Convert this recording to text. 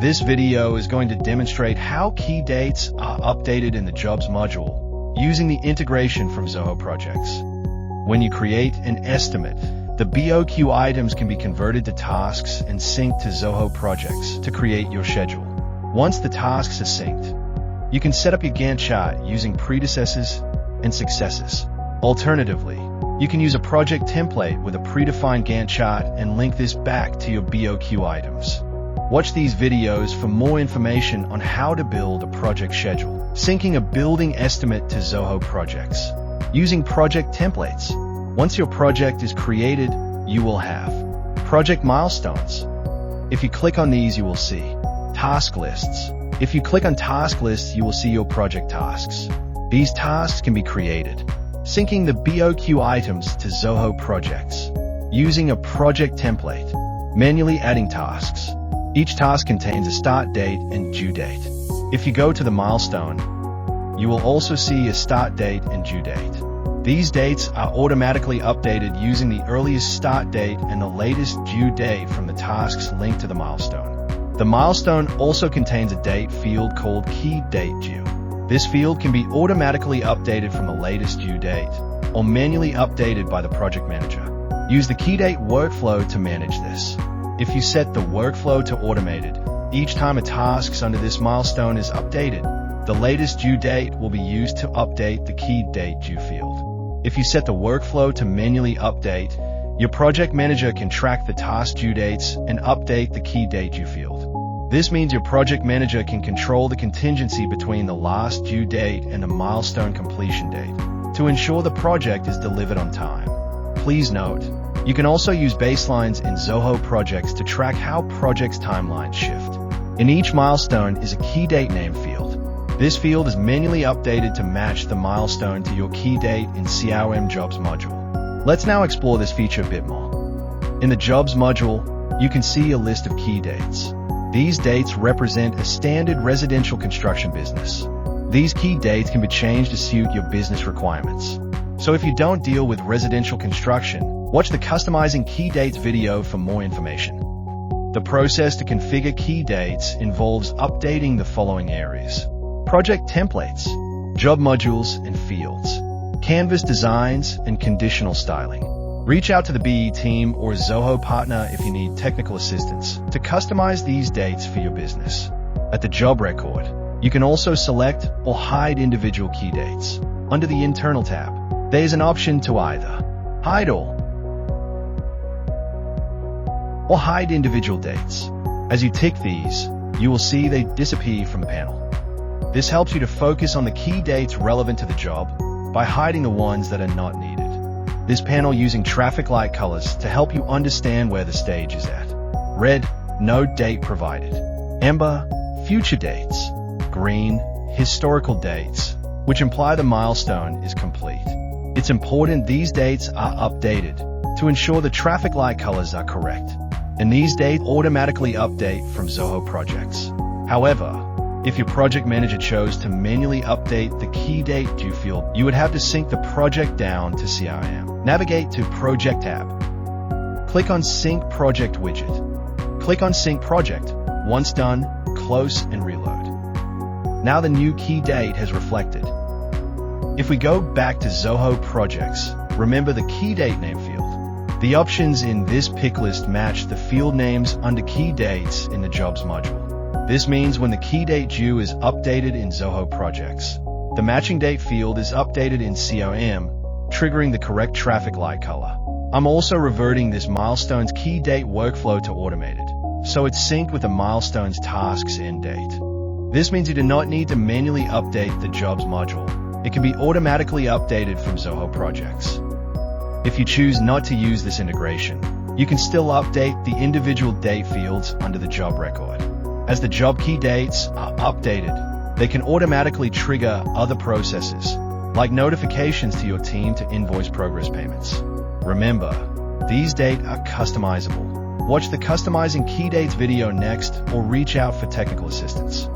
This video is going to demonstrate how key dates are updated in the Jobs module using the integration from Zoho Projects. When you create an estimate, the BOQ items can be converted to tasks and synced to Zoho Projects to create your schedule. Once the tasks are synced, you can set up your Gantt chart using predecessors and successors. Alternatively, you can use a project template with a predefined Gantt chart and link this back to your BOQ items. Watch these videos for more information on how to build a project schedule. Syncing a building estimate to Zoho Projects. Using project templates. Once your project is created, you will have project milestones. If you click on these, you will see task lists. If you click on task lists, you will see your project tasks. These tasks can be created. Syncing the BOQ items to Zoho Projects. Using a project template. Manually adding tasks. Each task contains a start date and due date. If you go to the milestone, you will also see a start date and due date. These dates are automatically updated using the earliest start date and the latest due date from the tasks linked to the milestone. The milestone also contains a date field called Key Date Due. This field can be automatically updated from the latest due date or manually updated by the project manager. Use the Key Date workflow to manage this. If you set the workflow to automated, each time a task under this milestone is updated, the latest due date will be used to update the Key Date Due field. If you set the workflow to manually update, your project manager can track the task due dates and update the Key Date Due field. This means your project manager can control the contingency between the last due date and the milestone completion date to ensure the project is delivered on time. Please note, you can also use baselines in Zoho Projects to track how projects' timelines shift. In each milestone is a key date name field. This field is manually updated to match the milestone to your key date in CRM Jobs module. Let's now explore this feature a bit more. In the Jobs module, you can see a list of key dates. These dates represent a standard residential construction business. These key dates can be changed to suit your business requirements. So if you don't deal with residential construction, watch the Customizing Key Dates video for more information. The process to configure key dates involves updating the following areas: project templates, job modules and fields, canvas designs, and conditional styling. Reach out to the BE team or Zoho partner if you need technical assistance to customize these dates for your business. At the job record, you can also select or hide individual key dates. Under the Internal tab, there is an option to either hide all or hide individual dates. As you tick these, you will see they disappear from the panel. This helps you to focus on the key dates relevant to the job by hiding the ones that are not needed. This panel using traffic light colors to help you understand where the stage is at. Red, no date provided. Amber, future dates. Green, historical dates, which imply the milestone is complete. It's important these dates are updated to ensure the traffic light colors are correct, and these dates automatically update from Zoho Projects. However, if your project manager chose to manually update the Key Date Due field, you would have to sync the project down to CRM. Navigate to Project tab. Click on Sync Project widget. Click on Sync Project. Once done, close and reload. Now the new key date has reflected. If we go back to Zoho Projects, remember the key date name field. The options in this pick list match the field names under key dates in the Jobs module. This means when the key date due is updated in Zoho Projects, the matching date field is updated in CRM, triggering the correct traffic light color. I'm also reverting this milestone's key date workflow to automated, so it's synced with the milestone's tasks end date. This means you do not need to manually update the Jobs module. It can be automatically updated from Zoho Projects. If you choose not to use this integration, you can still update the individual date fields under the job record. As the job key dates are updated, they can automatically trigger other processes, like notifications to your team to invoice progress payments. Remember, these dates are customizable. Watch the Customizing Key Dates video next or reach out for technical assistance.